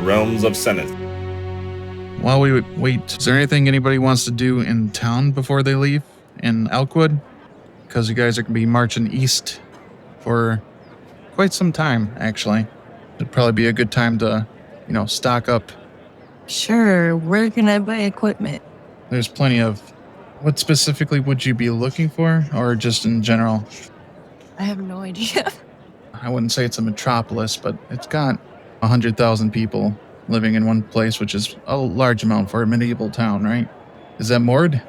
realms of Senith. While we wait, is there anything anybody wants to do in town before they leave in Elkwood? Because you guys are going to be marching east for quite some time, actually. It'd probably be a good time to, stock up. Sure, where can I buy equipment? There's plenty of... What specifically would you be looking for, or just in general? I have no idea. I wouldn't say it's a metropolis, but it's got 100,000 people living in one place, which is a large amount for a medieval town, right? Is that Mord?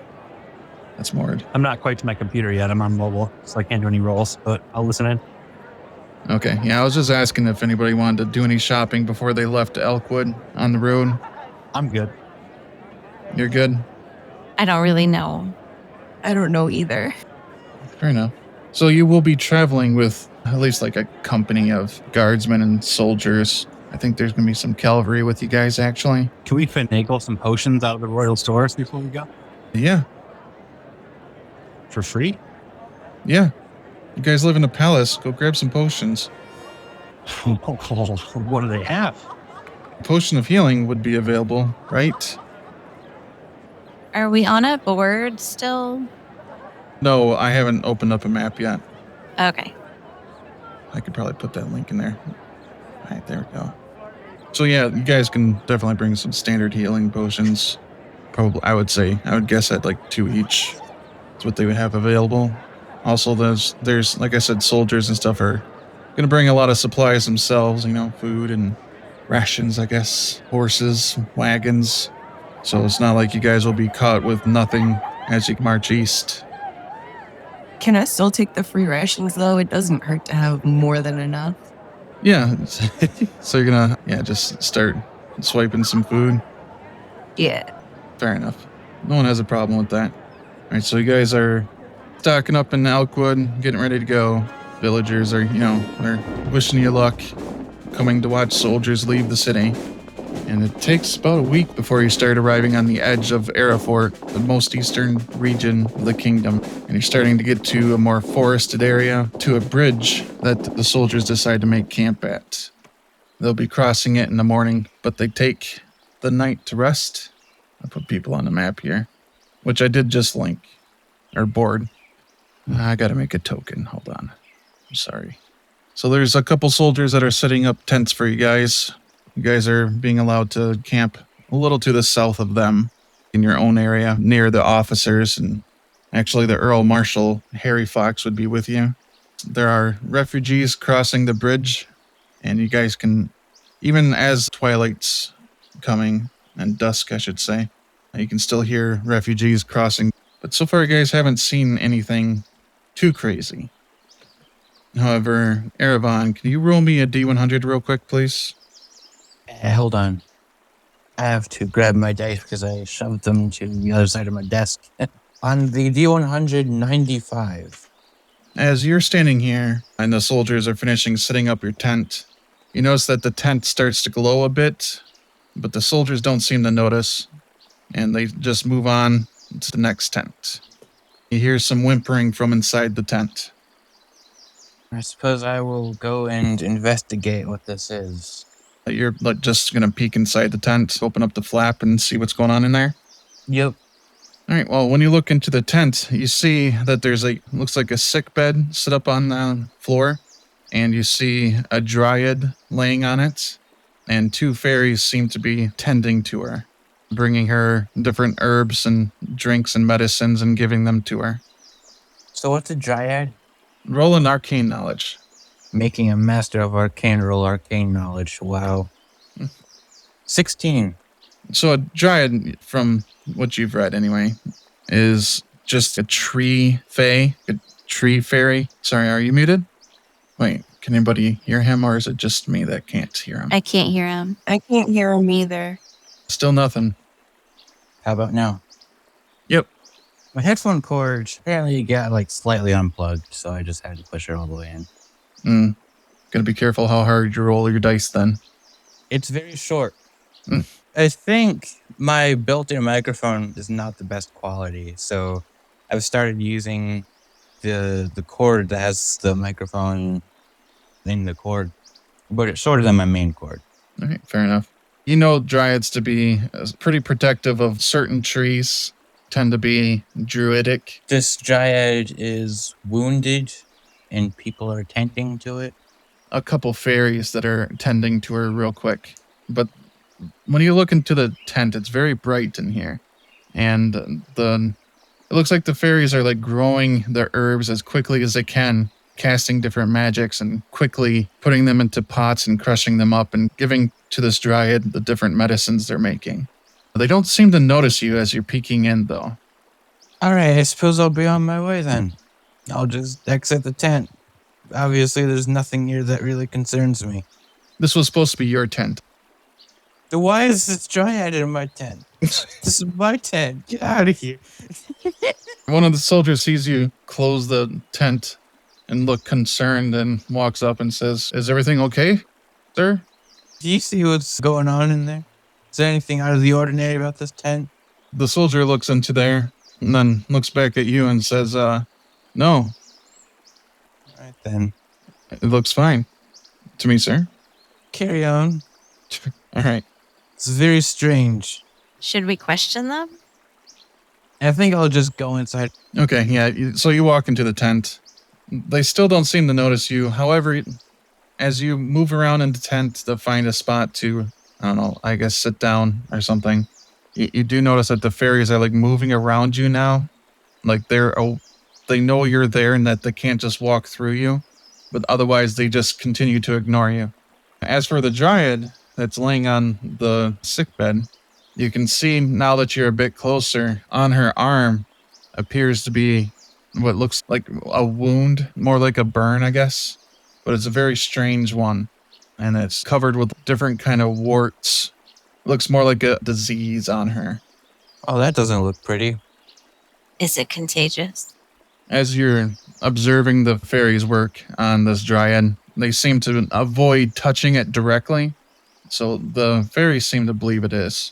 That's Mord. I'm not quite to my computer yet. I'm on mobile, so I can't do any rolls, but I'll listen in. Okay, yeah, I was just asking if anybody wanted to do any shopping before they left Elkwood on the road. I'm good. You're good? I don't really know. I don't know either. Fair enough. So you will be traveling with at least like a company of guardsmen and soldiers. I think there's going to be some cavalry with you guys, actually. Can we finagle some potions out of the royal stores before we go? Yeah. For free? Yeah. You guys live in a palace. Go grab some potions. What do they have? A potion of healing would be available, right? Are we on a board still? No, I haven't opened up a map yet. Okay. I could probably put that link in there. All right, there we go. So yeah, you guys can definitely bring some standard healing potions. Probably, I would guess at like 2 each. That's what they would have available. Also, there's like I said, soldiers and stuff are going to bring a lot of supplies themselves, food and rations, I guess, horses, wagons. So it's not like you guys will be caught with nothing as you march east. Can I still take the free rations, though? It doesn't hurt to have more than enough. Yeah. So you're going to, just start swiping some food? Yeah. Fair enough. No one has a problem with that. All right, so you guys are stocking up in Elkwood, getting ready to go. Villagers are, they're wishing you luck, coming to watch soldiers leave the city. And it takes about a week before you start arriving on the edge of Erevan, the most eastern region of the kingdom. And you're starting to get to a more forested area, to a bridge that the soldiers decide to make camp at. They'll be crossing it in the morning, but they take the night to rest. I'll put people on the map here, which I did just link, or board. I gotta make a token, hold on. I'm sorry. So there's a couple soldiers that are setting up tents for you guys. You guys are being allowed to camp a little to the south of them in your own area near the officers, and actually the Earl Marshal Harry Fox would be with you. There are refugees crossing the bridge, and you guys can, even as twilight's coming, and dusk I should say, you can still hear refugees crossing. But so far you guys haven't seen anything too crazy. However, Erevan, can you roll me a D100 real quick, please? Hold on. I have to grab my dice because I shoved them to the other side of my desk. On the D100, 95. As you're standing here and the soldiers are finishing setting up your tent, you notice that the tent starts to glow a bit, but the soldiers don't seem to notice, and they just move on to the next tent. You hear some whimpering from inside the tent. I suppose I will go and investigate what this is. You're just going to peek inside the tent, open up the flap, and see what's going on in there? Yep. All right, well, when you look into the tent, you see that there's looks like a sick bed set up on the floor, and you see a dryad laying on it, and 2 fairies seem to be tending to her, bringing her different herbs and drinks and medicines and giving them to her. So what's a dryad? Roll an arcane knowledge. Making a master of arcane roll arcane knowledge. Wow. 16. So a dryad, from what you've read anyway, is just a tree fae, a tree fairy. Sorry, are you muted? Wait, can anybody hear him, or is it just me that can't hear him? I can't hear him. I can't hear him either. Still nothing. How about now? Yep. My headphone cord apparently got slightly unplugged, so I just had to push it all the way in. Gotta be careful how hard you roll your dice then. It's very short. I think my built-in microphone is not the best quality, so I've started using the cord that has the microphone in the cord, but it's shorter than my main cord. All right, fair enough. You know dryads to be pretty protective of certain trees, tend to be druidic. This dryad is wounded and people are tending to it. A couple fairies that are tending to her real quick. But when you look into the tent, it's very bright in here. And it looks like the fairies are like growing their herbs as quickly as they can, casting different magics and quickly putting them into pots and crushing them up and giving to this dryad the different medicines they're making. They don't seem to notice you as you're peeking in, though. All right, I suppose I'll be on my way then. I'll just exit the tent. Obviously, there's nothing here that really concerns me. This was supposed to be your tent. So why is this dryad in my tent? This is my tent. Get out of here. One of the soldiers sees you close the tent and look concerned and walks up and says, "Is everything okay, sir?" Do you see what's going on in there? Is there anything out of the ordinary about this tent? The soldier looks into there and then looks back at you and says, "No, All right, then. it looks fine to me, sir." Carry on. All right. It's very strange. Should we question them? I think I'll just go inside. Okay, yeah. So you walk into the tent. They still don't seem to notice you. However, as you move around in the tent to find a spot to, I don't know, I guess sit down or something, you do notice that the fairies are like moving around you now. Like they know you're there and that they can't just walk through you, but otherwise they just continue to ignore you. As for the dryad that's laying on the sickbed, you can see now that you're a bit closer, on her arm appears to be what looks like a wound, more like a burn, I guess. But it's a very strange one, and it's covered with different kind of warts. Looks more like a disease on her. Oh, that doesn't look pretty. Is it contagious? As you're observing the fairies work on this dryad, they seem to avoid touching it directly. So the fairies seem to believe it is,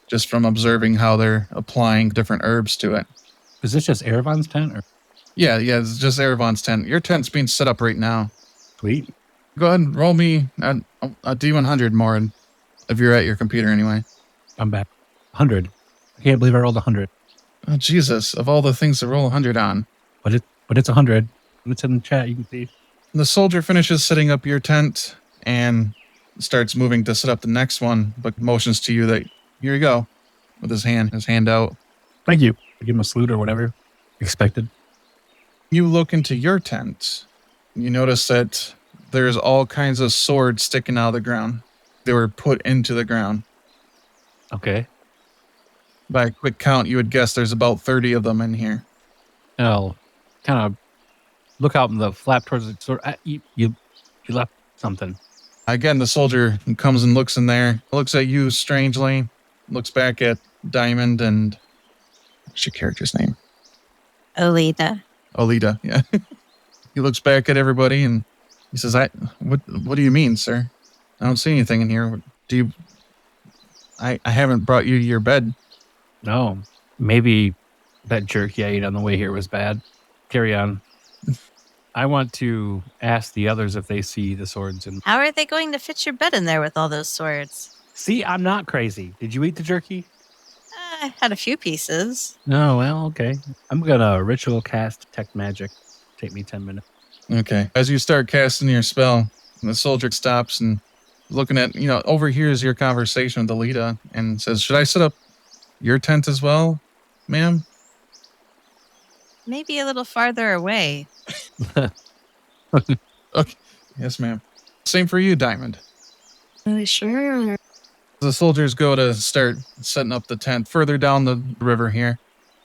just from observing how they're applying different herbs to it. Is this just Erevan's tent? Or Yeah, it's just Erevan's tent. Your tent's being set up right now. sweet? Go ahead and roll me a D100, Morin, if you're at your computer anyway. I'm back. 100. I can't believe I rolled 100. Oh, Jesus, of all the things to roll 100 on. But it's 100. It's in the chat. You can see. The soldier finishes setting up your tent and starts moving to set up the next one, but motions to you that, here you go, with his hand out. Thank you. I give him a salute or whatever. Expected. You look into your tent. You notice that there's all kinds of swords sticking out of the ground. They were put into the ground. Okay. By a quick count, you would guess there's about 30 of them in here. I'll kind of look out in the flap towards the sword. You left something. Again, the soldier comes and looks in there, looks at you strangely, looks back at Diamond and... What's your character's name? Olita. Olita, yeah. He looks back at everybody and he says, what do you mean, sir? I don't see anything in here. I haven't brought you to your bed. No. Maybe that jerky I ate on the way here was bad. Carry on. I want to ask the others if they see the swords. And How are they going to fit your bed in there with all those swords? see, I'm not crazy. Did you eat the jerky? I had a few pieces. No, well, okay. I'm gonna ritual cast detect magic. Take me 10 minutes. Okay. As you start casting your spell, the soldier stops and looking at, overhears your conversation with Olita and says, should I set up your tent as well, ma'am? Maybe a little farther away. Okay. Yes, ma'am. Same for you, Diamond. Sure. The soldiers go to start setting up the tent further down the river here.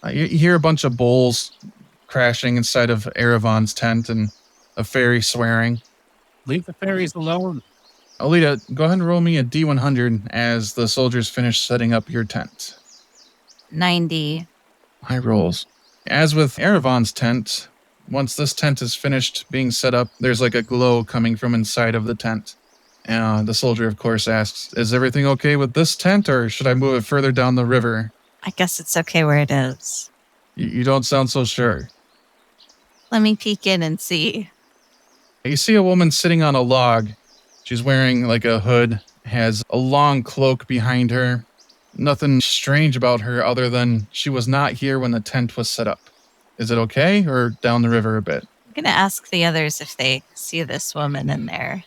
You hear a bunch of bulls crashing inside of Erevan's tent and a fairy swearing. Leave the fairies alone. Olita, go ahead and roll me a D100 as the soldiers finish setting up your tent. 90. High rolls. As with Erevan's tent, once this tent is finished being set up, there's like a glow coming from inside of the tent. The soldier, of course, asks, is everything okay with this tent, or should I move it further down the river? I guess it's okay where it is. You don't sound so sure. Let me peek in and see. You see a woman sitting on a log. She's wearing like a hood has a long cloak behind her. Nothing strange about her other than she was not here when the tent was set up. Is it okay, or down the river a bit? I'm going to ask the others if they see this woman in there.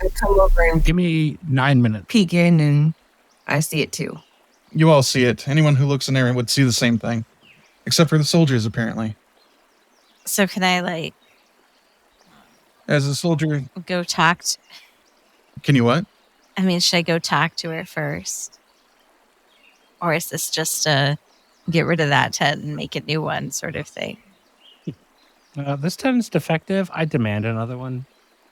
I come over and Give me 9 minutes. peek in, and I see it too. You all see it. Anyone who looks in there would see the same thing. Except for the soldiers, apparently. So can I, As a soldier, go talk to... can you what? I mean, should I go talk to her first? Or is this just a get rid of that tent and make a new one sort of thing? This tent's defective. I demand another one.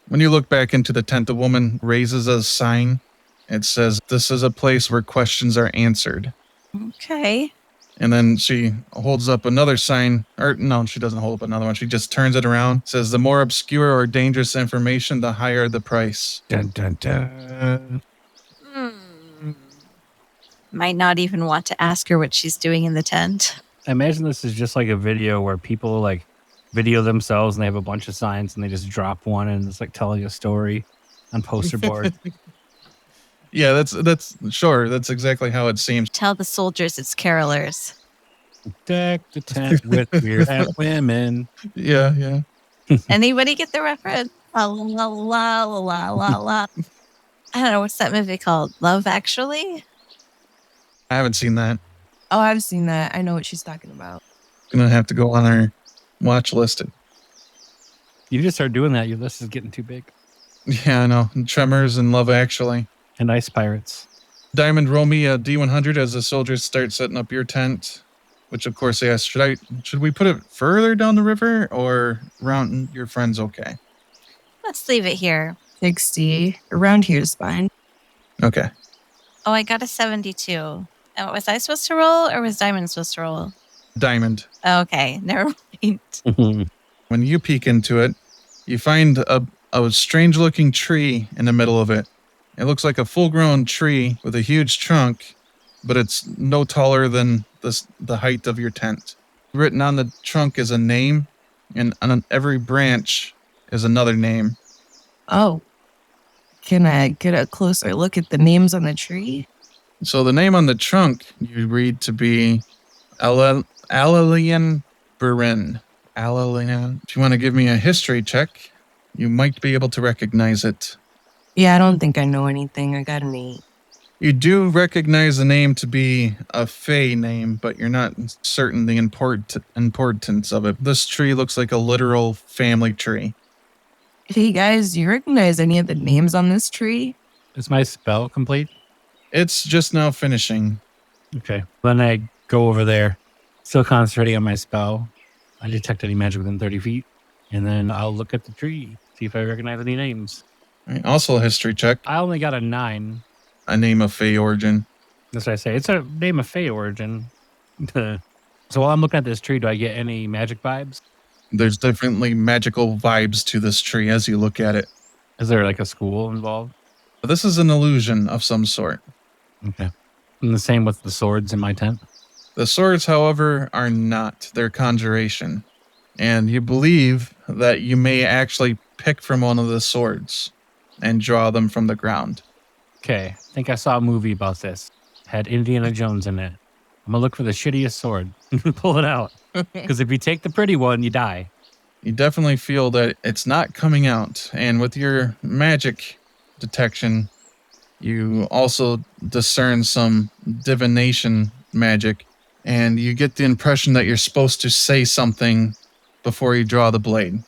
When you look back into the tent, the woman raises a sign. It says, "This is a place where questions are answered." Okay. And then she holds up another sign. Or no, she doesn't hold up another one. She just turns it around. Says, "The more obscure or dangerous information, the higher the price." Dun, dun, dun. Might not even want to ask her what she's doing in the tent. I imagine this is just like a video where people video themselves and they have a bunch of signs and they just drop one and it's like telling a story on poster board. Yeah, that's sure. That's exactly how it seems. Tell the soldiers it's carolers. Deck the tent with weird hat women. Yeah. Anybody get the reference? La la la la la la la. I don't know, what's that movie called? Love Actually? I haven't seen that. Oh, I've seen that. I know what she's talking about. Gonna have to go on our watch list. You just start doing that, your list is getting too big. Yeah, I know. Tremors and Love Actually. And Ice Pirates. Diamond, roll me a D100 as the soldiers start setting up your tent. Which, of course, they ask, should we put it further down the river or around your friends okay? Let's leave it here. 60. Around here is fine. Okay. Oh, I got a 72. Oh, was I supposed to roll or was Diamond supposed to roll? Diamond. Okay, never mind. When you peek into it, you find a strange-looking tree in the middle of it. It looks like a full-grown tree with a huge trunk, but it's no taller than the height of your tent. Written on the trunk is a name, and on every branch is another name. Oh. Can I get a closer look at the names on the tree? So the name on the trunk you read to be Alalian Burin. Alalian. If you want to give me a history check, you might be able to recognize it. Yeah, I don't think I know anything. I got an 8. You do recognize the name to be a Fey name, but you're not certain the importance of it. This tree looks like a literal family tree. Hey guys, do you recognize any of the names on this tree? Is my spell complete? It's just now finishing. Okay. Then I go over there, still concentrating on my spell. I detect any magic within 30 feet. And then I'll look at the tree, see if I recognize any names. All right, also a history check. I only got a 9. A name of Fey origin. That's what I say. It's a name of Fey origin. So while I'm looking at this tree, do I get any magic vibes? There's definitely magical vibes to this tree as you look at it. Is there like a school involved? This is an illusion of some sort. Okay. And the same with the swords in my tent? The swords, however, are not. They're conjuration. And you believe that you may actually pick from one of the swords and draw them from the ground. Okay. I think I saw a movie about this. Had Indiana Jones in it. I'm going to look for the shittiest sword and pull it out. Because if you take the pretty one, you die. You definitely feel that it's not coming out. And with your magic detection, you also discern some divination magic. And you get the impression that you're supposed to say something before you draw the blade.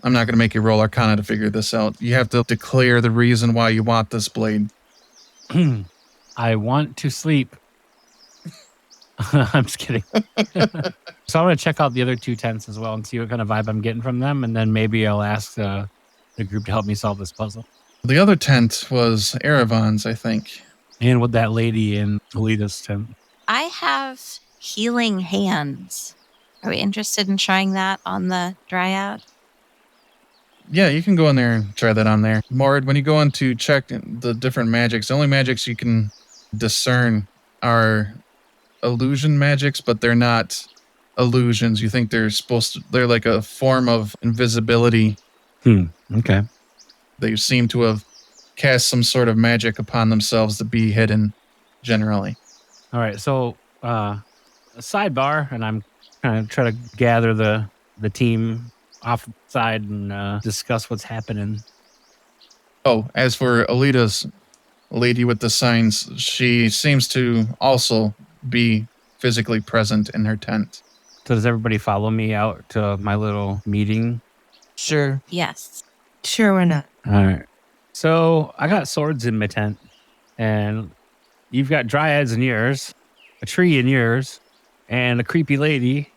I'm not going to make you roll Arcana to figure this out. You have to declare the reason why you want this blade. I want to sleep. I'm just kidding. So I'm going to check out the other 2 tents as well and see what kind of vibe I'm getting from them. And then maybe I'll ask the group to help me solve this puzzle. The other tent was Erevan's, I think. And with that lady in Olita's tent. I have healing hands. Are we interested in trying that on the dryad? Yeah, you can go in there and try that on there. Mord, when you go in to check the different magics, the only magics you can discern are illusion magics, but they're not illusions. You think they're like a form of invisibility. Okay. They seem to have cast some sort of magic upon themselves to be hidden generally. All right, so a sidebar, and I'm kind of trying to gather the team offside and discuss what's happening. Oh, as for Olita's lady with the signs, she seems to also be physically present in her tent. So does everybody follow me out to my little meeting? Sure. Yes. Sure, why not? All right. So I got swords in my tent, and you've got dryads in yours, a tree in yours, and a creepy lady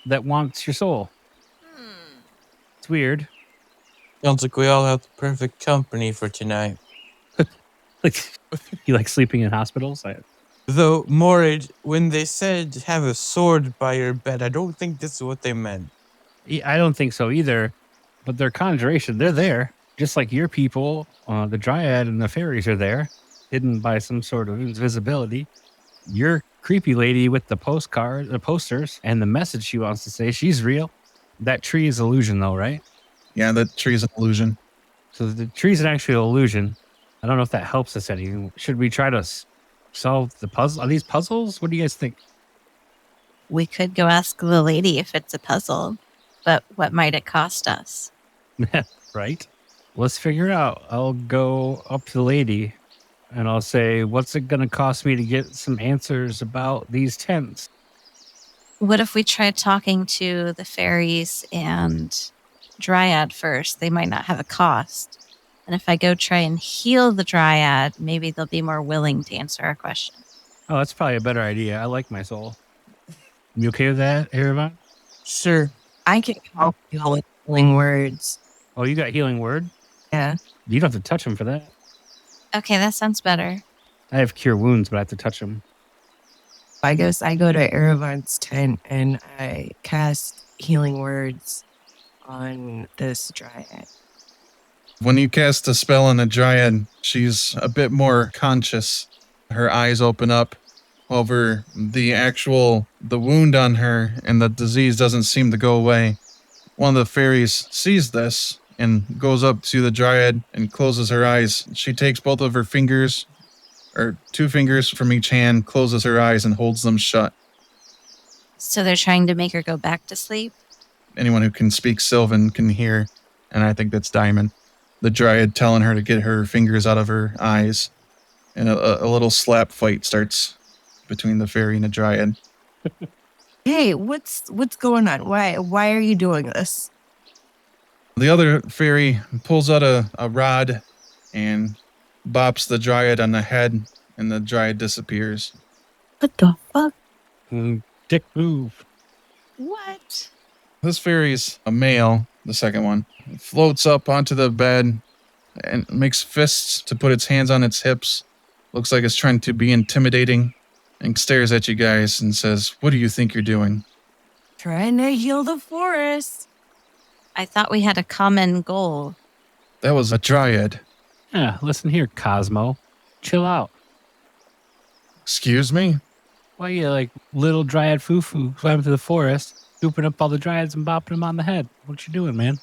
that wants your soul. It's weird. Sounds like we all have the perfect company for tonight. Like you like sleeping in hospitals? Though, Morid, when they said have a sword by your bed, I don't think this is what they meant. I don't think so either. But their conjuration, they're there. Just like your people, the dryad and the fairies are there, hidden by some sort of invisibility. Your creepy lady with the posters, and the message she wants to say, she's real. That tree is illusion, though, right? Yeah, that tree is an illusion. So the tree's an actual illusion. I don't know if that helps us any. Should we try to solve the puzzle? Are these puzzles? What do you guys think? We could go ask the lady if it's a puzzle, but what might it cost us? Right? Let's figure it out. I'll go up to the lady and I'll say, what's it going to cost me to get some answers about these tents? What if we tried talking to the fairies and dryad first? They might not have a cost. And if I go try and heal the dryad, maybe they'll be more willing to answer our question. Oh, that's probably a better idea. I like my soul. You okay with that, Erevan? Sure. I can help you with healing words. Oh, you got healing word? Yeah. You don't have to touch him for that. Okay, that sounds better. I have cure wounds, but I have to touch him. I guess I go to Erevan's tent and I cast healing words on this dryad. When you cast a spell on a dryad, she's a bit more conscious. Her eyes open up. However, the wound on her and the disease doesn't seem to go away. One of the fairies sees this and goes up to the dryad and closes her eyes. She takes both of her fingers, or 2 fingers from each hand, closes her eyes and holds them shut. So they're trying to make her go back to sleep? Anyone who can speak Sylvan can hear, and I think that's Diamond. The dryad telling her to get her fingers out of her eyes, and a little slap fight starts between the fairy and the dryad. Hey, what's going on? Why are you doing this? The other fairy pulls out a rod and bops the dryad on the head, and the dryad disappears. What the fuck? Dick move. What? This fairy's a male, the second one. It floats up onto the bed and makes fists to put its hands on its hips. Looks like it's trying to be intimidating, and stares at you guys and says, "What do you think you're doing?" Trying to heal the forest. I thought we had a common goal. That was a dryad. Yeah, listen here, Cosmo. Chill out. Excuse me? Why you like little dryad foo-foo climbing through the forest, scooping up all the dryads and bopping them on the head? What you doing, man?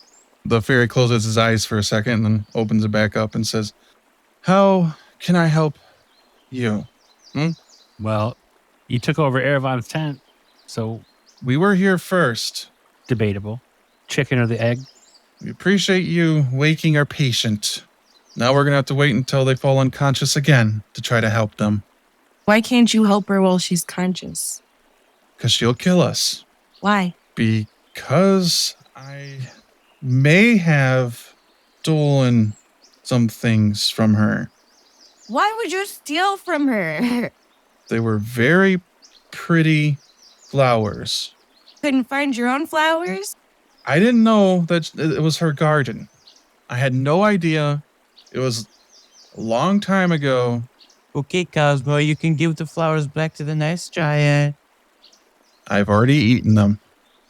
The fairy closes his eyes for a second and then opens it back up and says, "How can I help you?" Well, you took over Erevan's tent, so We were here first. debatable. Chicken or the egg? We appreciate you waking our patient. Now we're going to have to wait until they fall unconscious again to try to help them, Why can't you help her while she's conscious? because she'll kill us. Why? Because I may have stolen some things from her. Why would you steal from her? They were very pretty flowers. Couldn't find your own flowers? I didn't know that it was her garden. I had no idea. It was a long time ago. Okay, Cosmo, you can give the flowers back to the nice dryad. I've already eaten them.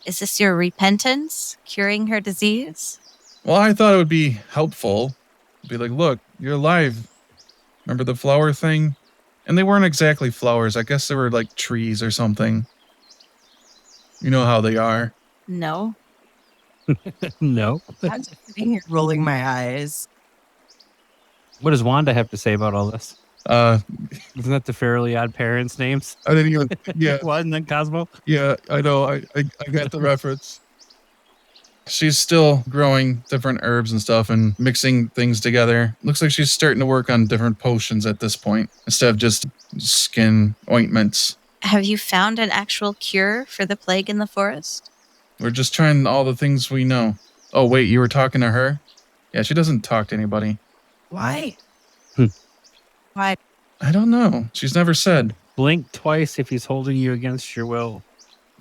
Is this your repentance? Curing her disease? Well, I thought it would be helpful. Be like, look, you're alive. Remember the flower thing? And they weren't exactly flowers. I guess they were like trees or something. You know how they are. No. No. I'm just sitting here rolling my eyes. What does Wanda have to say about all this? Isn't that the Fairly Odd Parents' names? I didn't even. Yeah, What? And then Cosmo? yeah. I know. I got the reference. She's still growing different herbs and stuff and mixing things together. Looks like she's starting to work on different potions at this point instead of just skin ointments. Have you found an actual cure for the plague in the forest? We're just trying all the things we know. Oh, wait, you were talking to her? Yeah, she doesn't talk to anybody. Why? Hmm. Why? I don't know. She's never said. Blink twice if he's holding you against your will.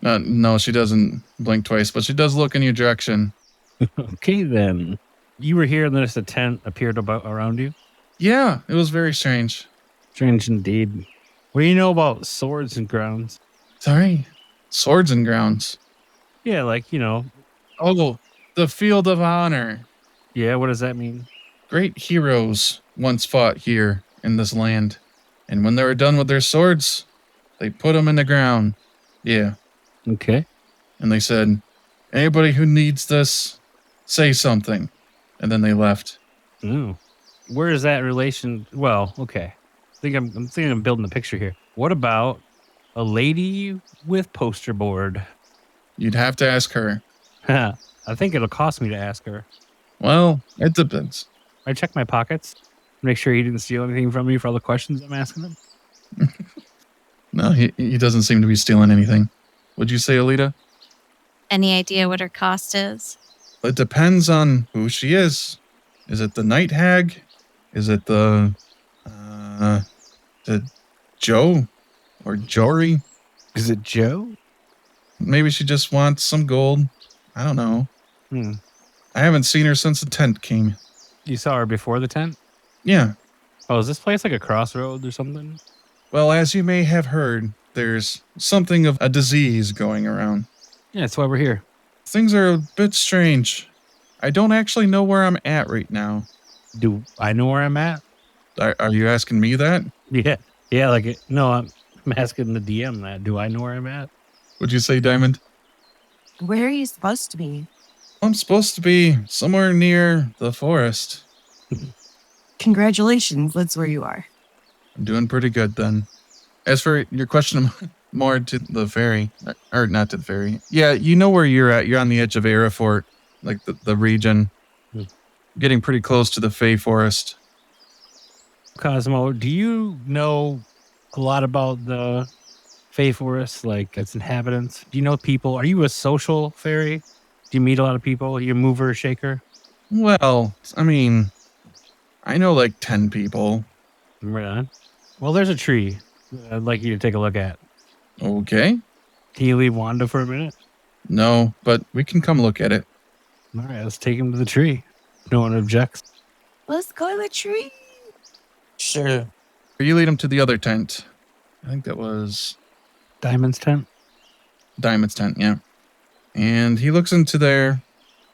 No, she doesn't blink twice, but she does look in your direction. Okay, then. You were here and then just a tent appeared around you? Yeah, it was very strange. Strange indeed. What do you know about swords and grounds? Sorry? Swords and grounds. Yeah, like, Oh, the Field of Honor. Yeah, what does that mean? Great heroes once fought here in this land. And when they were done with their swords, they put them in the ground. Yeah. Okay. And they said, anybody who needs this, say something. And then they left. Ooh. Where is that relation? Well, okay. I'm thinking I'm building a picture here. What about a lady with poster board? You'd have to ask her. I think it'll cost me to ask her. Well, it depends. I check my pockets, make sure he didn't steal anything from me for all the questions I'm asking him. No, he doesn't seem to be stealing anything. Would you say, Olita? Any idea what her cost is? It depends on who she is. Is it the night hag? Is it the Joe or Jory? Is it Joe? Maybe she just wants some gold. I don't know. I haven't seen her since the tent came. You saw her before the tent? Yeah. Oh, is this place like a crossroads or something? Well, as you may have heard, there's something of a disease going around. Yeah, that's why we're here. Things are a bit strange. I don't actually know where I'm at right now. Do I know where I'm at? Are you asking me that? Yeah. I'm asking the DM that. Do I know where I'm at? Would you say, Diamond? Where are you supposed to be? I'm supposed to be somewhere near the forest. Congratulations, that's where you are. I'm doing pretty good then. As for your question more to the fairy, or not to the fairy. Yeah, you know where you're at. You're on the edge of Erevan, like the region. Getting pretty close to the Fey Forest. Cosmo, do you know a lot about the Fey Forest, like its inhabitants? Do you know people? Are you a social fairy? Do you meet a lot of people? Are you a mover or shaker? Well, I mean, I know like 10 people. Right on. Well, there's a tree that I'd like you to take a look at. Okay. Can you leave Wanda for a minute? No, but we can come look at it. All right, let's take him to the tree. No one objects. Let's go to the tree. Sure. You lead him to the other tent. I think that was Diamond's tent? Diamond's tent, yeah. And he looks into there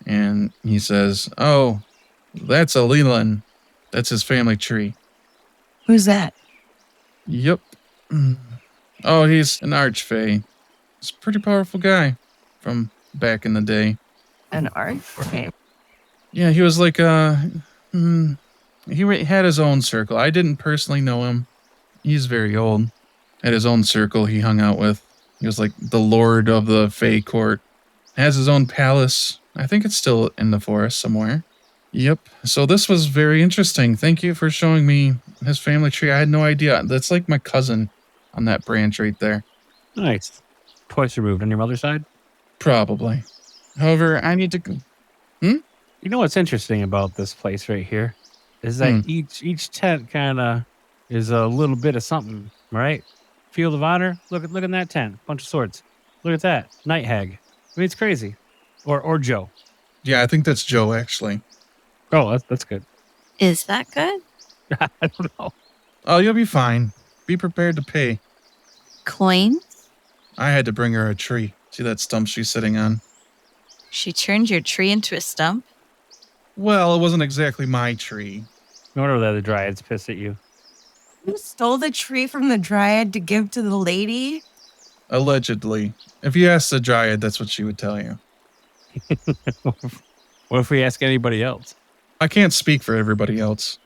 and he says, oh, that's a Leland. That's his family tree. Who's that? Yep. Oh, he's an archfey. He's a pretty powerful guy from back in the day. An archfey. Yeah, he was like, he had his own circle. I didn't personally know him. He's very old. Had his own circle he hung out with. He was like the lord of the Fey court. Has his own palace. I think it's still in the forest somewhere. Yep. So this was very interesting. Thank you for showing me his family tree. I had no idea. That's like my cousin on that branch right there. Nice. Twice removed on your mother's side? Probably. However, I need to go. You know what's interesting about this place right here is that each tent kind of is a little bit of something, right? Field of Honor. Look at that tent. Bunch of swords. Look at that. Night Hag. I mean, it's crazy. Or Joe. Yeah, I think that's Joe, actually. Oh, that's good. Is that good? I don't know. Oh, you'll be fine. Be prepared to pay. Coins? I had to bring her a tree. See that stump she's sitting on? She turned your tree into a stump? Well, it wasn't exactly my tree. No wonder that the Dryad's pissed at you. You stole the tree from the Dryad to give to the lady? Allegedly. If you ask the Dryad, that's what she would tell you. What if we ask anybody else? I can't speak for everybody else.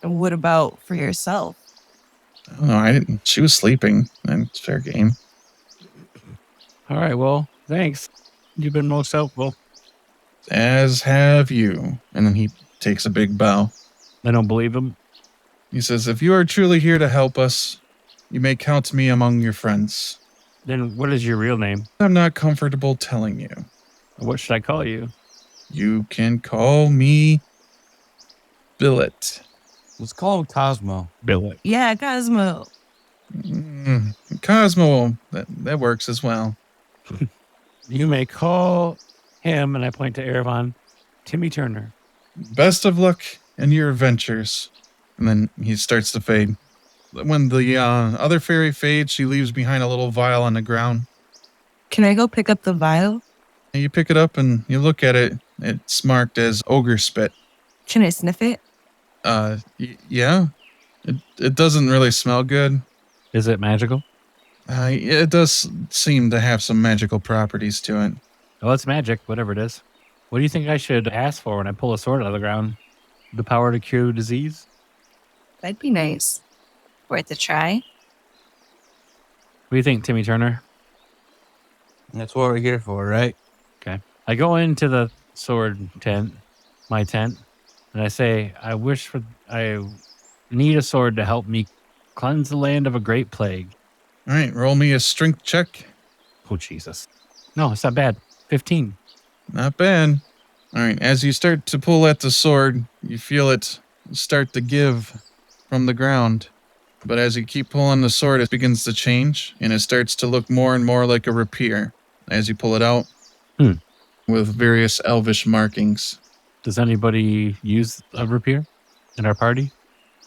And what about for yourself? I don't know. I didn't. She was sleeping. And it's fair game. All right, well, thanks. You've been most helpful. As have you. And then he takes a big bow. I don't believe him. He says, if you are truly here to help us, you may count me among your friends. Then what is your real name? I'm not comfortable telling you. What should I call you? You can call me Billet. Let's call him Cosmo. Billet. Yeah, Cosmo. Cosmo, that works as well. You may call him, and I point to Erevan, Timmy Turner. Best of luck in your adventures. And then he starts to fade. When the other fairy fades, she leaves behind a little vial on the ground. Can I go pick up the vial? And you pick it up and you look at it. It's marked as ogre spit. Can I sniff it? Yeah. It doesn't really smell good. Is it magical? It does seem to have some magical properties to it. Well, it's magic, whatever it is. What do you think I should ask for when I pull a sword out of the ground? The power to cure disease? That'd be nice. Worth a try. What do you think, Timmy Turner? That's what we're here for, right? Okay. I go into the sword tent, my tent, and I say, I need a sword to help me cleanse the land of a great plague. All right, roll me a strength check. Oh, Jesus. No, it's not bad. 15. Not bad. All right, as you start to pull at the sword, you feel it start to give from the ground. But as you keep pulling the sword, it begins to change, and it starts to look more and more like a rapier as you pull it out with various elvish markings. Does anybody use a rapier in our party?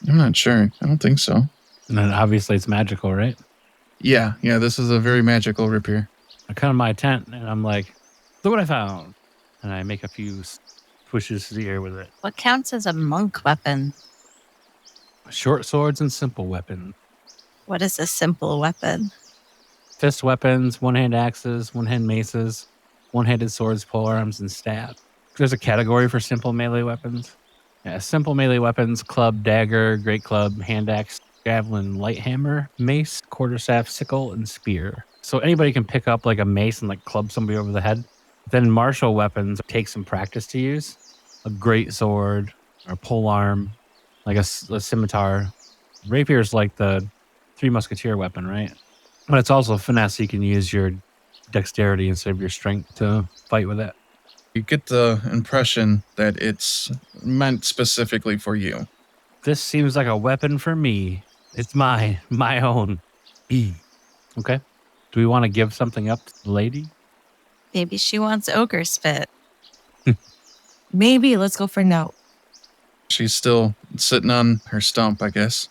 I'm not sure. I don't think so. And then obviously it's magical, right? Yeah, this is a very magical rapier. I come to my tent and I'm like, look what I found. And I make a few pushes to the air with it. What counts as a monk weapon? Short swords and simple weapons. What is a simple weapon? Fist weapons, one-hand axes, one-hand maces, one-handed swords, polearms, and staff. There's a category for simple melee weapons. Yeah, simple melee weapons, club, dagger, great club, hand axe, javelin, light hammer, mace, quarterstaff, sickle, and spear. So anybody can pick up like a mace and like club somebody over the head. Then martial weapons take some practice to use. A great sword or polearm, like a scimitar. Rapier is like the Three Musketeer weapon, right? But it's also finesse. You can use your dexterity instead of your strength to fight with it. You get the impression that it's meant specifically for you. This seems like a weapon for me. It's my own. Okay. Do we want to give something up to the lady? Maybe she wants ogre spit. Maybe. Let's go for no. She's still sitting on her stump, I guess.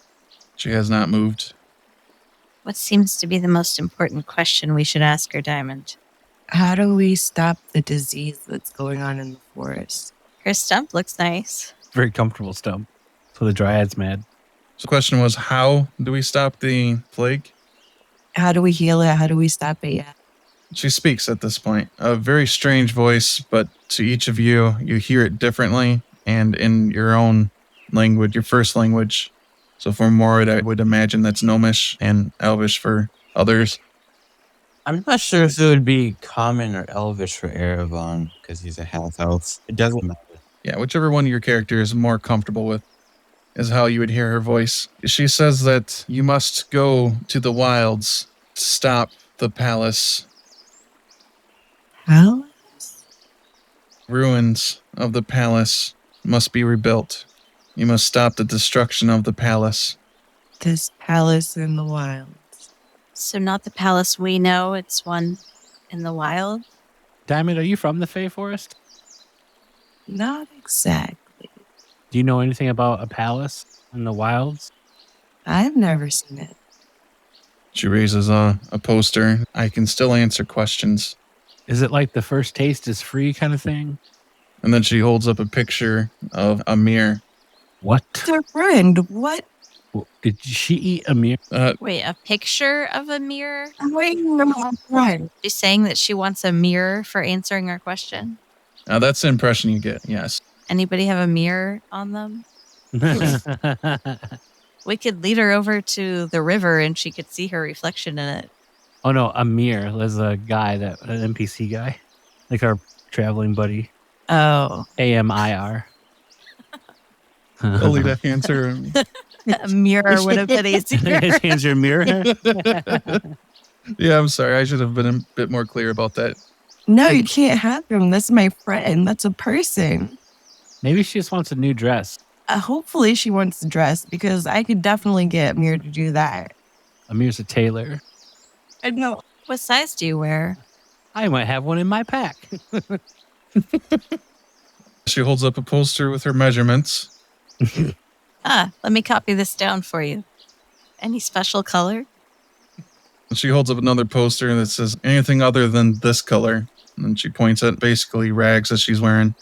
She has not moved. What seems to be the most important question we should ask her, Diamond? How do we stop the disease that's going on in the forest? Her stump looks nice. Very comfortable stump. So the dryad's mad. So the question was, how do we stop the plague? How do we heal it? How do we stop it? Yeah. She speaks at this point. A very strange voice, but to each of you, you hear it differently and in your own language, your first language. So for Morid, I would imagine that's Gnomish and Elvish for others. I'm not sure if it would be common or elvish for Erevan because he's a half elf. It doesn't matter. Yeah, whichever one your character is more comfortable with is how you would hear her voice. She says that you must go to the wilds to stop the palace. Palace? Ruins of the palace must be rebuilt. You must stop the destruction of the palace. This palace in the wilds. So not the palace we know, it's one in the wild? Diamond, are you from the Fey Forest? Not exactly. Do you know anything about a palace in the wilds? I've never seen it. She raises a poster. I can still answer questions. Is it like the first taste is free kind of thing? And then she holds up a picture of a mirror. What? It's our friend. What? Did she eat a mirror? Wait, a picture of a mirror? I'm waiting for my friend. She's saying that she wants a mirror for answering our question. That's the impression you get, yes. Anybody have a mirror on them? We could lead her over to the river and she could see her reflection in it. Oh no, Amir. There's a guy, an NPC guy, like our traveling buddy. Oh. AMIR. Olita hands her. A mirror would have been easier. His hands are a mirror. Yeah, I'm sorry. I should have been a bit more clear about that. No, you can't have him. That's my friend. That's a person. Maybe she just wants a new dress. Hopefully she wants to dress because I could definitely get Amir to do that. Amir's a tailor. I know. What size do you wear? I might have one in my pack. She holds up a poster with her measurements. Let me copy this down for you. Any special color? She holds up another poster that says anything other than this color. And then she points at basically rags that she's wearing.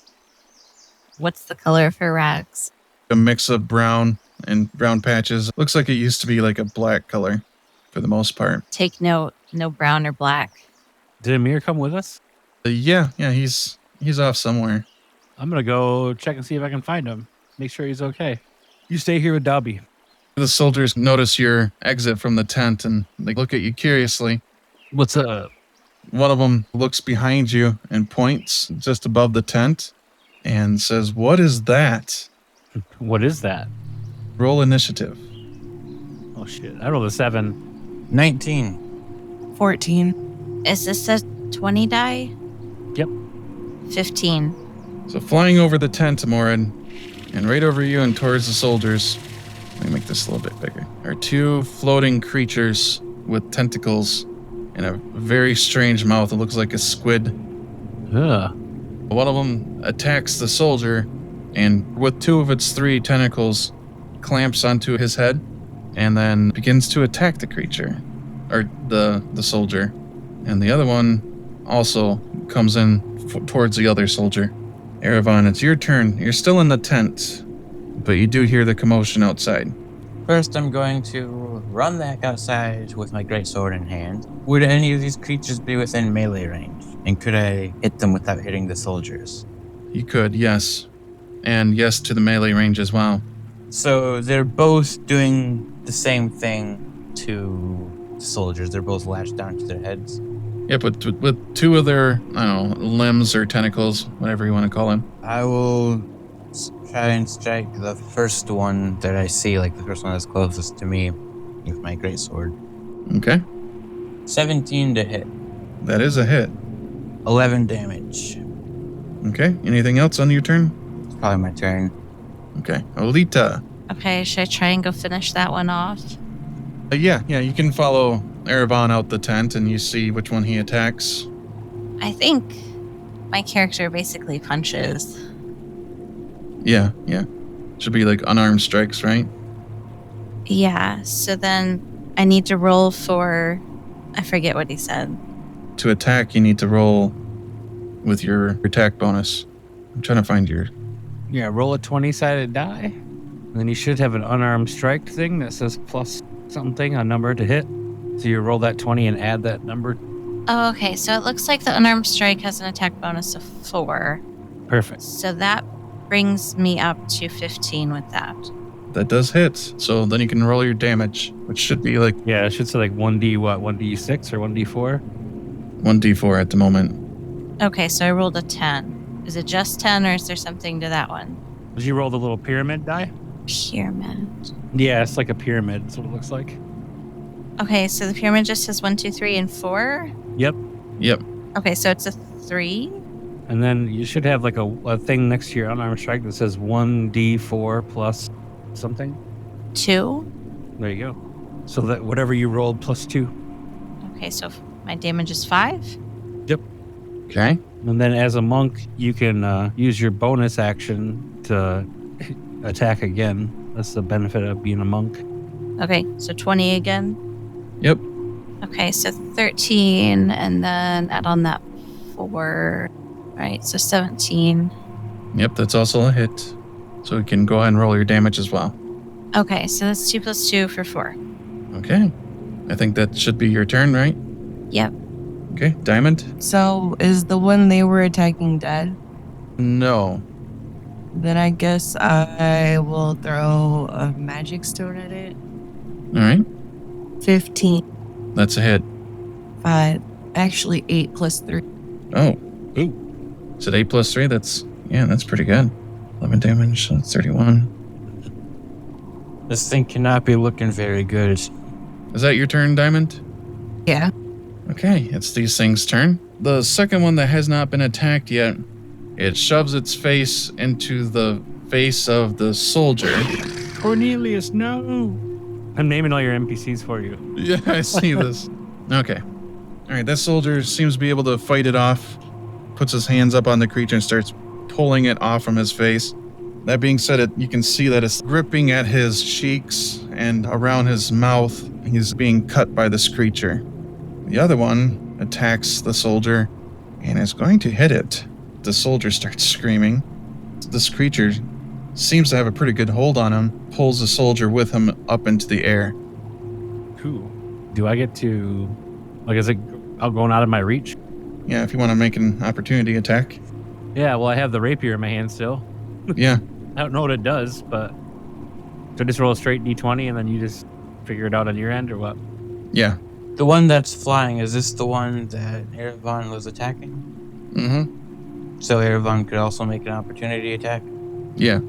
What's the color of her rags? A mix of brown and brown patches. Looks like it used to be like a black color for the most part. Take note, no brown or black. Did Amir come with us? Yeah, he's off somewhere. I'm going to go check and see if I can find him. Make sure he's okay. You stay here with Dobby. The soldiers notice your exit from the tent and they look at you curiously. What's up? One of them looks behind you and points just above the tent and says, "What is that?" What is that? Roll initiative. Oh, shit. I rolled a 7. 19. 14. Is this a 20 die? Yep. 15. So flying over the tent, Morin, and right over you and towards the soldiers, let me make this a little bit bigger, are two floating creatures with tentacles and a very strange mouth. It looks like a squid. Ugh. One of them attacks the soldier and with two of its three tentacles clamps onto his head and then begins to attack the creature, or the soldier. And the other one also comes in towards the other soldier. Erevan, it's your turn. You're still in the tent, but you do hear the commotion outside. First, I'm going to run back outside with my greatsword in hand. Would any of these creatures be within melee range? And could I hit them without hitting the soldiers? You could, yes. And yes to the melee range as well. So they're both doing the same thing to the soldiers. They're both lashed down to their heads. Yeah, but with two of their, I don't know, limbs or tentacles, whatever you want to call them. I will try and strike the first one that I see, like the first one that's closest to me, with my greatsword. Okay. 17 to hit. That is a hit. 11 damage. Okay. Anything else on your turn? It's probably my turn. Okay. Olita. Okay, should I try and go finish that one off? Yeah, you can follow Erevan out the tent and you see which one he attacks. I think my character basically punches. Yeah. Should be like unarmed strikes, right? Yeah, so then I need to roll for, I forget what he said. To attack, you need to roll with your attack bonus. I'm trying to find your... Yeah, roll a 20-sided die. And then you should have an unarmed strike thing that says plus something, a number to hit. So you roll that 20 and add that number. Oh, okay, so it looks like the unarmed strike has an attack bonus of 4. Perfect. So that brings me up to 15 with that. That does hit. So then you can roll your damage, which should be like Yeah, it should say like 1D what? 1D6 or 1D4? 1d4 at the moment. Okay, so I rolled a 10. Is it just 10 or is there something to that one? Did you roll the little pyramid die? Pyramid. Yeah, it's like a pyramid. That's what it looks like. Okay, so the pyramid just has 1, 2, 3, and 4? Yep. Okay, so it's a 3? And then you should have like a thing next to your unarmed strike that says 1D4 plus something. 2? There you go. So that whatever you rolled plus 2. Okay, so my damage is 5? Yep. Okay. And then as a monk, you can use your bonus action to attack again. That's the benefit of being a monk. Okay, so 20 again? Yep. Okay, so 13, and then add on that 4. Right, so 17. Yep, that's also a hit. So you can go ahead and roll your damage as well. Okay, so that's 2 plus 2 for 4. Okay. I think that should be your turn, right? Yep. Okay. Diamond? So is the one they were attacking dead? No. Then I guess I will throw a magic stone at it. All right. 15. That's a hit. 5. Actually, 8 plus 3. Oh. Ooh. Is it 8 plus 3? That's pretty good. 11 damage, so that's 31. This thing cannot be looking very good. Is that your turn, Diamond? Yeah. Okay, it's these things' turn. The second one that has not been attacked yet, it shoves its face into the face of the soldier. Cornelius, no. I'm naming all your NPCs for you. Yeah, I see this. Okay. All right, that soldier seems to be able to fight it off, puts his hands up on the creature and starts pulling it off from his face. That being said, you can see that it's gripping at his cheeks and around his mouth. He's being cut by this creature. The other one attacks the soldier and is going to hit it. The soldier starts screaming. This creature seems to have a pretty good hold on him, pulls the soldier with him up into the air. Cool. Do I get to, like, is it going out of my reach? Yeah, if you want to make an opportunity attack. Yeah, well, I have the rapier in my hand still. Yeah. I don't know what it does, but so just roll a straight D20 and then you just figure it out on your end or what? Yeah. The one that's flying, is this the one that Erevan was attacking? Mm-hmm. So Erevan could also make an opportunity attack? Yeah.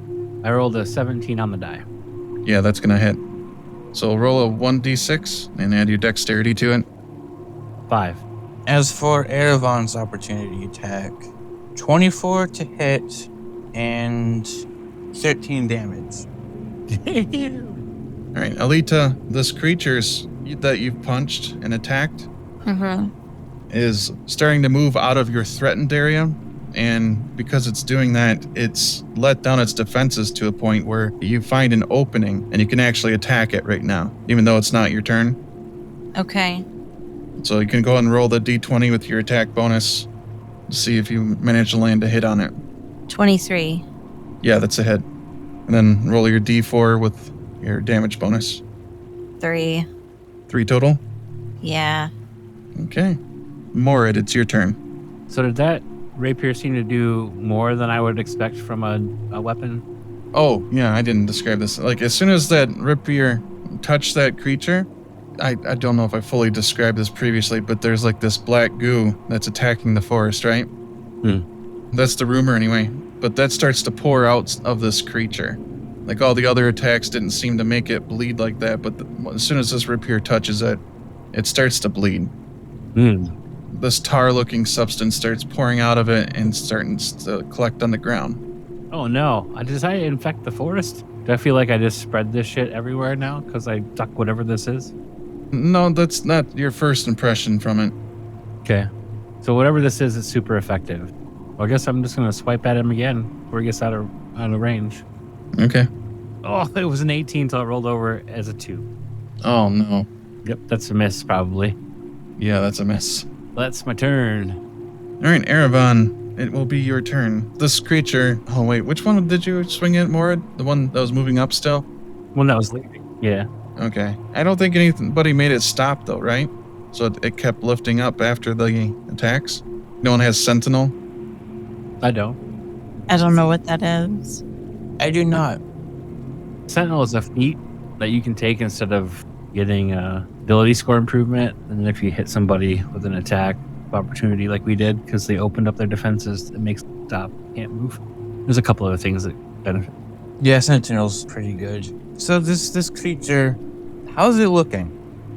I rolled a 17 on the die. Yeah, that's going to hit. So roll a 1d6 and add your dexterity to it. 5. As for Erevan's opportunity attack, 24 to hit and 13 damage. All right, Olita, this creature that you've punched and attacked is starting to move out of your threatened area. And because it's doing that, it's let down its defenses to a point where you find an opening and you can actually attack it right now, even though it's not your turn. Okay. So you can go ahead and roll the d20 with your attack bonus to see if you manage to land a hit on it. 23. Yeah, that's a hit. And then roll your d4 with your damage bonus. 3. 3 total? Yeah. Okay. Morid, it's your turn. So did that rapier seem to do more than I would expect from a weapon? Oh, yeah, I didn't describe this. Like, as soon as that rapier touched that creature, I don't know if I fully described this previously, but there's like this black goo that's attacking the forest, right? That's the rumor anyway. But that starts to pour out of this creature. Like all the other attacks didn't seem to make it bleed like that, but as soon as this rapier touches it, it starts to bleed. This tar-looking substance starts pouring out of it and starting to collect on the ground. Oh no, did I infect the forest? Do I feel like I just spread this shit everywhere now because I duck whatever this is? No, that's not your first impression from it. Okay. So whatever this is super effective. Well, I guess I'm just going to swipe at him again before he gets out of range. Okay. Oh, it was an 18 till it rolled over as a 2. Oh, no. Yep, that's a miss probably. Yeah, that's a miss. That's my turn. All right, Erevan, it will be your turn. This creature... Oh, wait, which one did you swing at, Morid? The one that was moving up still? One that was leaving. Yeah. Okay. I don't think anybody made it stop, though, right? So it kept lifting up after the attacks? No one has Sentinel? I don't. I don't know what that is. I do not. Sentinel is a feat that you can take instead of getting ability score improvement. And then if you hit somebody with an attack opportunity like we did, because they opened up their defenses, it makes them stop, can't move. There's a couple other things that benefit. Yeah, Sentinel's pretty good. So this creature, how's it looking?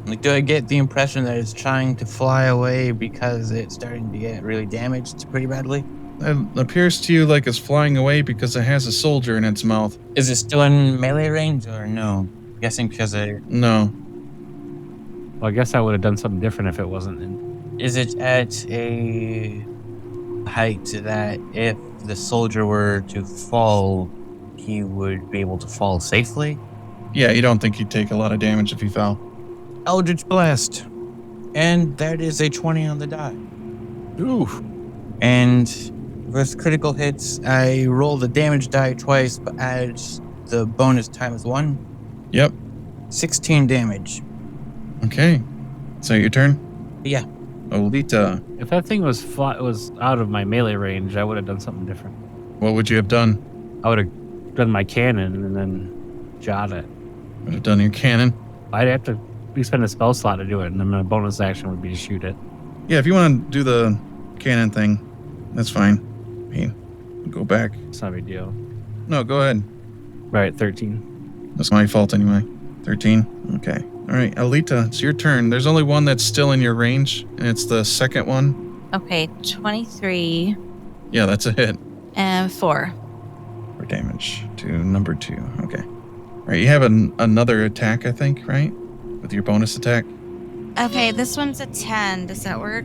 Like, do I get the impression that it's trying to fly away because it's starting to get really damaged pretty badly? It appears to you like it's flying away because it has a soldier in its mouth. Is it still in melee range or no? I'm guessing because No. Well, I guess I would have done something different if it wasn't in. Is it at a height that if the soldier were to fall, he would be able to fall safely? Yeah, you don't think he'd take a lot of damage if he fell. Eldritch Blast. And that is a 20 on the die. Oof. And with critical hits, I roll the damage die twice, but add the bonus times 1. Yep. 16 damage. Okay. So your turn? Yeah. Olita, If that thing was out of my melee range, I would have done something different. what would you have done? I would have done my cannon and then shot it. Would have done your cannon. I'd have to spend a spell slot to do it, and then my bonus action would be to shoot it. Yeah, if you want to do the cannon thing, that's fine. Hey, go back. It's not a big deal. No, go ahead. Right, 13. That's my fault anyway. 13. Okay. All right, Olita, it's your turn. There's only one that's still in your range, and it's the second one. Okay, 23 Yeah, that's a hit. and 4. For damage to number 2. Okay. All right, you have another attack, I think, right? With your bonus attack? Okay, this one's a 10. Does that work?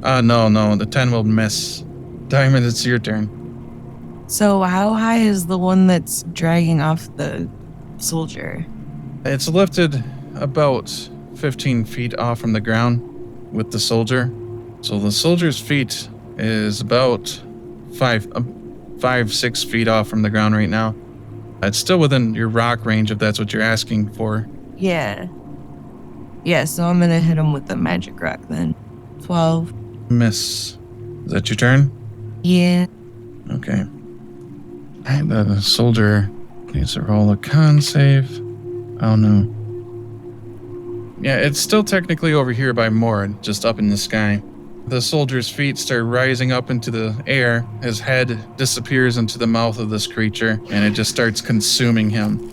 No, the 10 will miss. Diamond, it's your turn. So how high is the one that's dragging off the soldier? It's lifted about 15 feet off from the ground with the soldier. So the soldier's feet is about 5-6 feet off from the ground right now. It's still within your rock range if that's what you're asking for. Yeah. Yeah, so I'm gonna hit him with the magic rock then. 12. Miss. Is that your turn? Yeah. Okay. And the soldier needs to roll a con save. Oh no. Yeah, it's still technically over here by Mord, just up in the sky. The soldier's feet start rising up into the air. His head disappears into the mouth of this creature, and it just starts consuming him.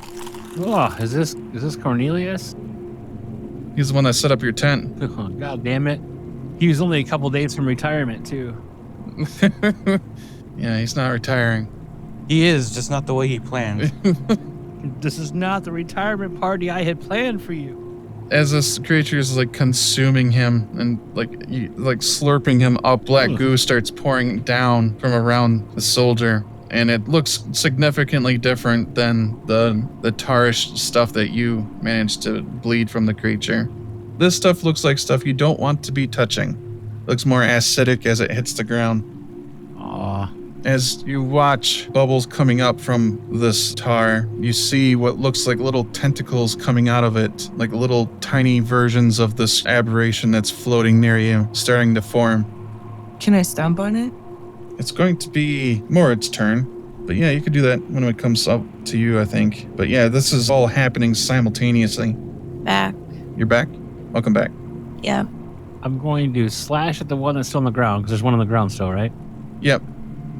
Oh, is this Cornelius? He's the one that set up your tent. Oh, God damn it. He was only a couple days from retirement, too. Yeah, he's not retiring. He is, just not the way he planned. This is not the retirement party I had planned for you. As this creature is like consuming him and like slurping him up, black goo starts pouring down from around the soldier, and it looks significantly different than the tarish stuff that you managed to bleed from the creature. This stuff looks like stuff you don't want to be touching. Looks more acidic as it hits the ground. Aw. As you watch bubbles coming up from this tar, you see what looks like little tentacles coming out of it, like little tiny versions of this aberration that's floating near you, starting to form. Can I stomp on it? It's going to be Morit's turn, but yeah, you could do that when it comes up to you, I think. But yeah, this is all happening simultaneously. Back. You're back? Welcome back. Yeah. I'm going to slash at the one that's still on the ground, because there's one on the ground still, right? Yep.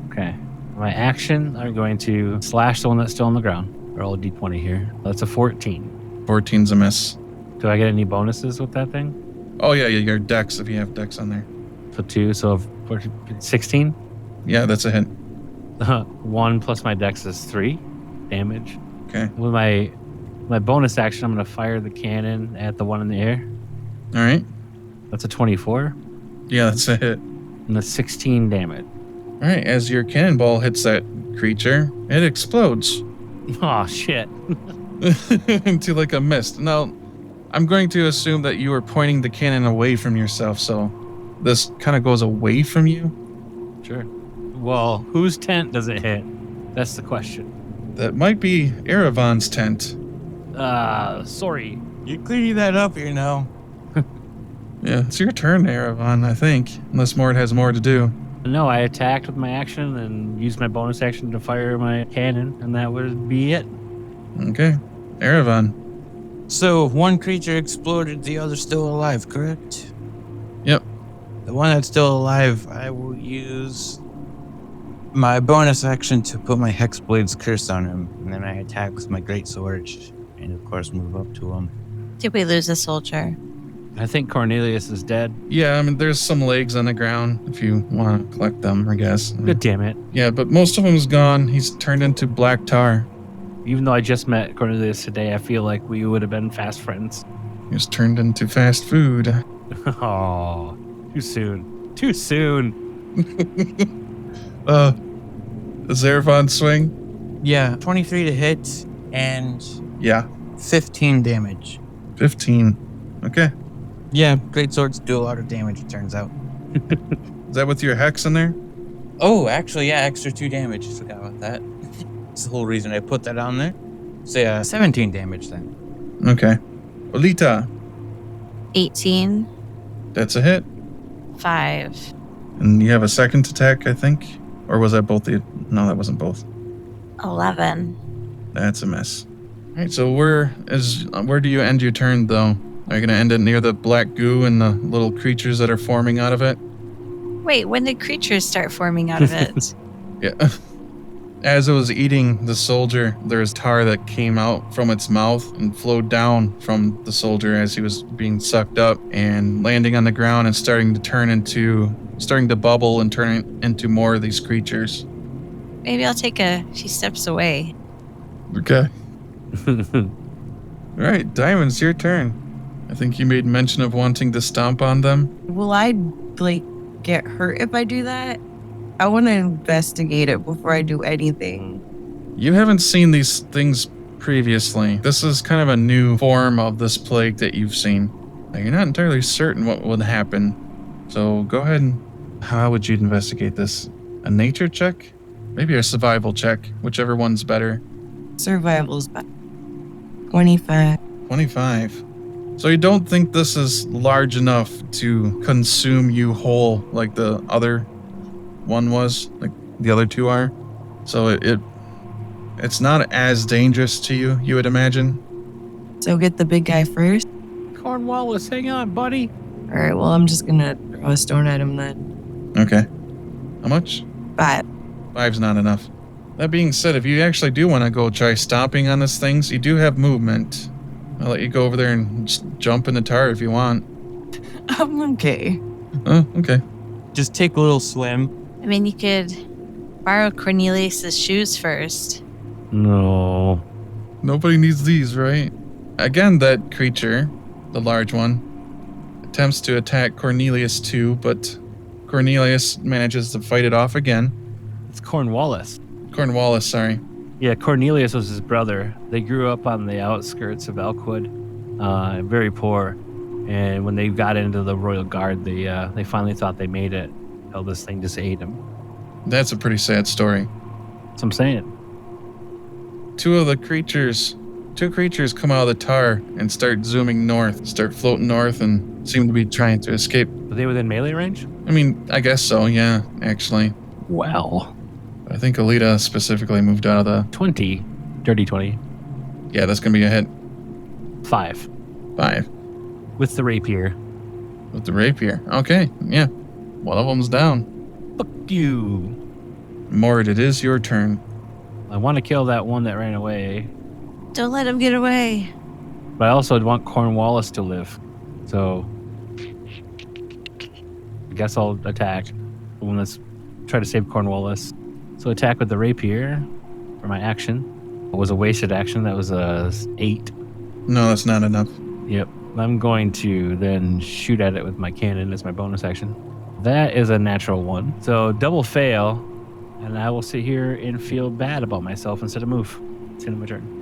Okay. My action, I'm going to slash the one that's still on the ground. Roll a d20 here. That's a 14. 14's a miss. Do I get any bonuses with that thing? Oh yeah, your dex, if you have dex on there. So 2, so 16? Yeah, that's a hit. 1 plus my dex is 3 damage. Okay. With my bonus action, I'm going to fire the cannon at the one in the air. All right. That's a 24. Yeah, that's a hit. And that's 16 damage. All right, as your cannonball hits that creature, it explodes Oh, shit. into like a mist. Now, I'm going to assume that you were pointing the cannon away from yourself, so this kind of goes away from you. Sure. Well, whose tent does it hit? That's the question. That might be Erevan's tent. Sorry. You're cleaning that up here now. Yeah, it's your turn, Erevan, I think. Unless Mort has more to do. No, I attacked with my action and used my bonus action to fire my cannon, and that would be it. Okay. Erevan. So, one creature exploded, the other still alive, correct? Yep. The one that's still alive, I will use my bonus action to put my Hexblade's curse on him, and then I attack with my greatsword, and of course move up to him. Did we lose a soldier? I think Cornelius is dead. Yeah, I mean, there's some legs on the ground if you want to collect them, I guess. Good damn it. Yeah, but most of him's gone. He's turned into black tar. Even though I just met Cornelius today, I feel like we would have been fast friends. He's turned into fast food. Oh, too soon. Too soon. Does Erevan swing? Yeah, 23 to hit, and Yeah. 15 damage. 15. Okay. Yeah, greatswords do a lot of damage, it turns out. Is that with your hex in there? Oh, actually, yeah, extra 2 damage. I forgot about that. That's the whole reason I put that on there. So yeah, 17 damage then. Okay. Olita. 18, That's a hit. 5. And you have a second attack, I think? Or was that both the... No, that wasn't both. 11. That's a miss. All right, so where do you end your turn, though? Are you going to end it near the black goo and the little creatures that are forming out of it? Wait, when did creatures start forming out of it? Yeah. As it was eating the soldier, there was tar that came out from its mouth and flowed down from the soldier as he was being sucked up and landing on the ground and starting to bubble and turn into more of these creatures. Maybe I'll take a few steps away. Okay. All right, Diamond, your turn. I think you made mention of wanting to stomp on them. Will I, get hurt if I do that? I want to investigate it before I do anything. You haven't seen these things previously. This is kind of a new form of this plague that you've seen. Now, you're not entirely certain what would happen. So go ahead and... How would you investigate this? A nature check? Maybe a survival check, whichever one's better. Survival's back. 25. 25. So you don't think this is large enough to consume you whole like the other one was, like the other two are? So it's not as dangerous to you, you would imagine? So get the big guy first? Cornwallis, hang on, buddy. All right, well, I'm just going to throw a stone at him then. Okay. How much? 5. 5's not enough. That being said, if you actually do want to go try stomping on these things, you do have movement. I'll let you go over there and just jump in the tar if you want. I'm okay. Oh, okay. Just take a little swim. I mean, you could borrow Cornelius's shoes first. No. Nobody needs these, right? Again, that creature, the large one, attempts to attack Cornelius too, but Cornelius manages to fight it off again. It's Cornwallis. Cornwallis, sorry. Yeah, Cornelius was his brother. They grew up on the outskirts of Elkwood, very poor. And when they got into the Royal Guard, they finally thought they made it. Hell, this thing just ate him. That's a pretty sad story. That's what I'm saying. Two creatures come out of the tar and start zooming north, start floating north and seem to be trying to escape. Are they within melee range? I mean, I guess so, yeah, actually. Well. I think Olita specifically moved out of the... 20. Dirty 20. Yeah, that's going to be a hit. 5. 5. With the rapier. With the rapier. Okay, yeah. One of them's down. Fuck you. Mord, it is your turn. I want to kill that one that ran away. Don't let him get away. But I also want Cornwallis to live. So I guess I'll attack the one that's try to save Cornwallis. So attack with the rapier for my action. It was a wasted action. That was a 8. No, that's not enough. Yep. I'm going to then shoot at it with my cannon as my bonus action. That is a natural 1. So double fail, and I will sit here and feel bad about myself instead of move. It's in my turn.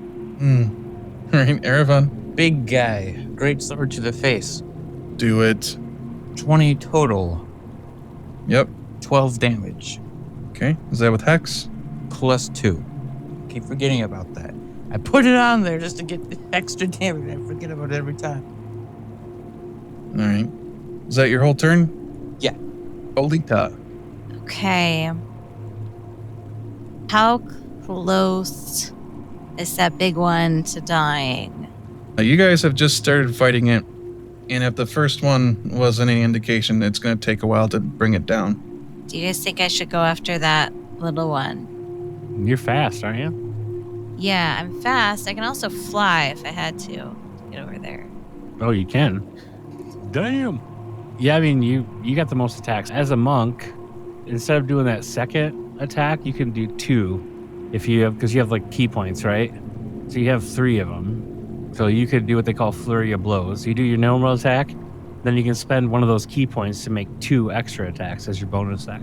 All right, Erevan. Big guy. Great sword to the face. Do it. 20 total. Yep. 12 damage. Okay, is that with Hex? Plus 2. Keep forgetting about that. I put it on there just to get the extra damage. I forget about it every time. All right. Is that your whole turn? Yeah. Olita. Okay. How close is that big one to dying? You guys have just started fighting it, and if the first one was any indication, it's going to take a while to bring it down. Do you guys think I should go after that little one? You're fast, aren't you? Yeah, I'm fast. I can also fly if I had to get over there. Oh, you can. Damn. Yeah, I mean, you got the most attacks. As a monk, instead of doing that second attack, you can do 2 if you have, because you have like key points, right? So you have 3 of them. So you could do what they call flurry of blows. You do your normal attack, then you can spend one of those key points to make 2 extra attacks as your bonus attack.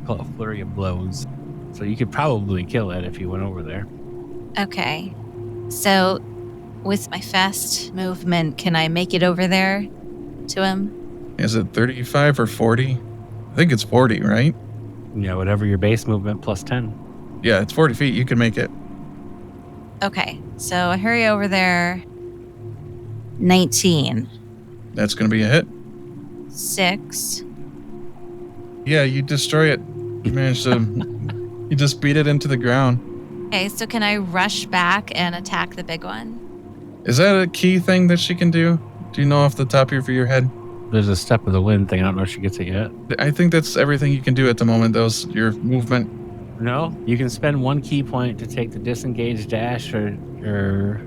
Call it flurry of blows. So you could probably kill it if you went over there. Okay. So with my fast movement, can I make it over there to him? Is it 35 or 40? I think it's 40, right? Yeah, whatever your base movement plus 10. Yeah, it's 40 feet. You can make it. Okay. So I hurry over there. 19. That's going to be a hit. 6. Yeah, you destroy it. You manage to... you just beat it into the ground. Okay, so can I rush back and attack the big one? Is that a key thing that she can do? Do you know off the top of your head? There's a step of the wind thing. I don't know if she gets it yet. I think that's everything you can do at the moment. Those your movement. No, you can spend 1 key point to take the disengage dash or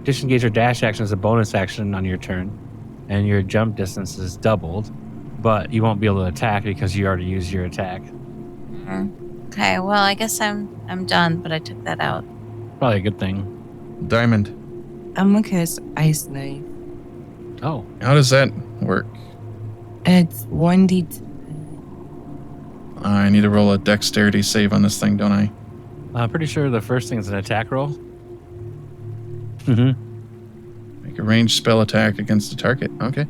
disengage or dash action as a bonus action on your turn, and your jump distance is doubled, but you won't be able to attack because you already used your attack. Okay, well, I guess I'm done, but I took that out. Probably a good thing. Diamond. I'm gonna cast Ice Knife. Oh, How does that work? It's 1d10. I need to roll a dexterity save on this thing, don't I? I'm pretty sure the first thing is an attack roll. Mm-hmm. Make a ranged spell attack against the target. Okay.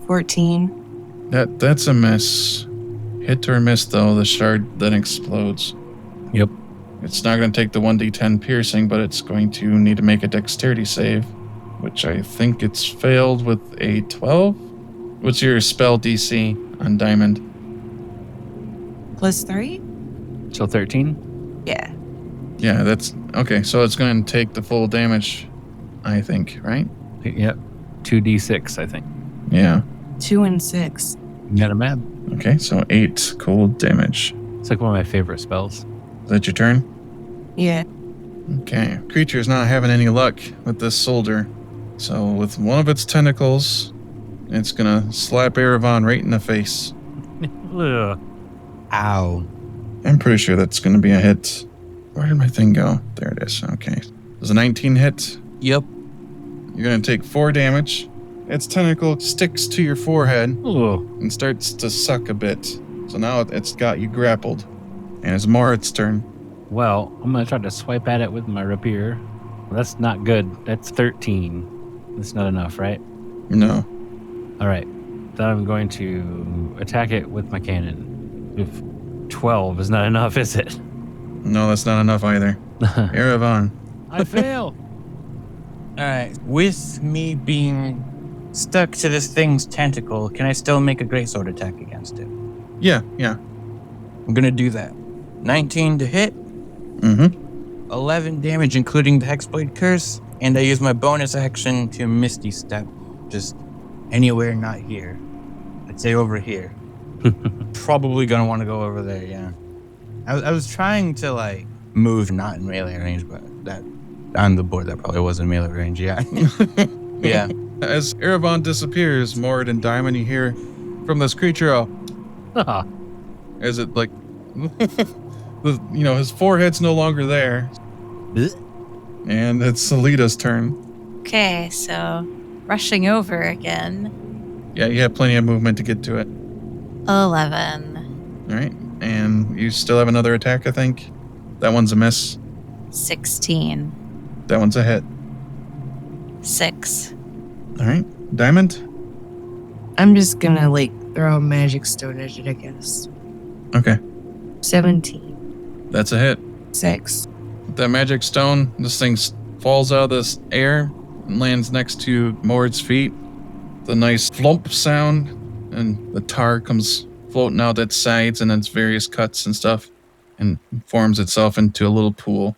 14. That's a miss. Hit or miss, though, the shard then explodes. Yep. It's not going to take the 1d10 piercing, but it's going to need to make a dexterity save, which I think it's failed with a 12. What's your spell DC on Diamond? +3? So 13? Yeah. Yeah, that's... Okay, so it's going to take the full damage, I think, right? Yep. 2d6, I think. Yeah. 2 and 6. Got a map. Okay, so 8 cold damage. It's like one of my favorite spells. Is that your turn? Yeah. Okay. Creature's not having any luck with this soldier. So with one of its tentacles, it's going to slap Erevan right in the face. Ugh. Ow. I'm pretty sure that's going to be a hit. Where did my thing go? There it is. Okay. Does a 19 hit? Yep. You're going to take 4 damage. Its tentacle sticks to your forehead Ugh. and starts to suck a bit. So now it's got you grappled. And it's Morit's turn. Well, I'm going to try to swipe at it with my rapier. Well, that's not good. That's 13. That's not enough, right? No. All right. Then I'm going to attack it with my cannon. If 12 is not enough, is it? No, that's not enough either. Erevan. I fail. All right. With me being stuck to this thing's tentacle, can I still make a greatsword attack against it? Yeah. I'm going to do that. 19 to hit, Mm-hmm. 11 damage, including the Hexblade Curse, and I use my bonus action to Misty Step, just anywhere not here. I'd say over here. Probably gonna want to go over there, yeah. I was trying to, like, move not in melee range, but that on the board, that probably wasn't melee range, yeah. Yeah. As Erevan disappears, Morit and Diamond, you hear from this creature, as it, like... his forehead's no longer there. And it's Olita's turn. Okay, so rushing over again. Yeah, you have plenty of movement to get to it. 11. All right. And you still have another attack, I think. That one's a miss. 16. That one's a hit. 6. All right. Diamond? I'm just gonna, throw a magic stone at it, I guess. Okay. 17. That's a hit. 6. That magic stone, this thing falls out of this air and lands next to Morit's feet. The nice flump sound, and the tar comes floating out its sides and its various cuts and stuff, and forms itself into a little pool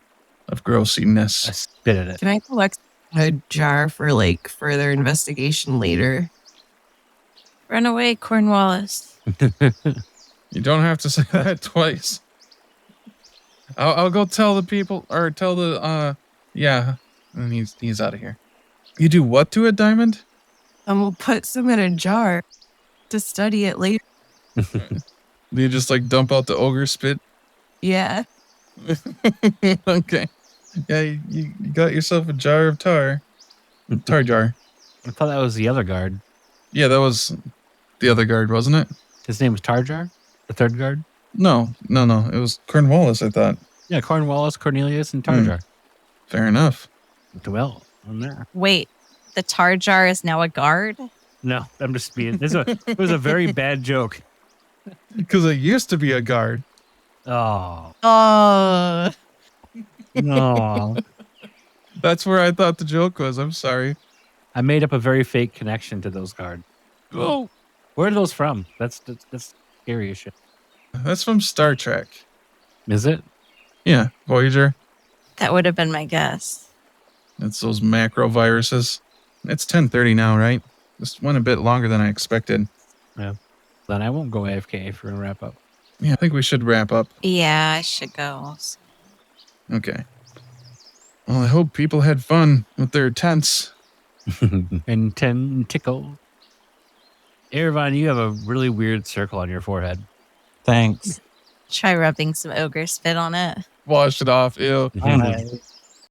of I grossiness. spit at it. Can I collect a jar for, further investigation later? Run away, Cornwallis. You don't have to say that twice. I'll go tell the people, or tell the, yeah, and he's out of here. You do what to it, Diamond? And we'll put some in a jar to study it later. Do you just, dump out the ogre spit? Yeah. Okay. Yeah, you got yourself a jar of tar. Tar jar. I thought that was the other guard. Yeah, that was the other guard, wasn't it? His name was Tarjar? The third guard? No. It was Cornwallis, I thought. Yeah, Cornwallis, Cornelius, and Tarjar. Fair enough. Well, I'm there. Wait, the tar jar is now a guard? No, I'm just being... It was a very bad joke. Because it used to be a guard. Oh. Oh. No. That's where I thought the joke was. I'm sorry. I made up a very fake connection to those guards. Oh. Where are those from? That's scary as shit. That's from Star Trek. Is it? Yeah, Voyager. That would have been my guess. It's those macro viruses. It's 10:30 now, right? This went a bit longer than I expected. Then I won't go AFK if we're going to wrap up. Yeah, I think we should wrap up. Yeah, I should go. Okay. Well, I hope people had fun with their tents. And 10 tickle. Erevan, you have a really weird circle on your forehead. Thanks. Try rubbing some ogre spit on it. Wash it off. Ew. Nice.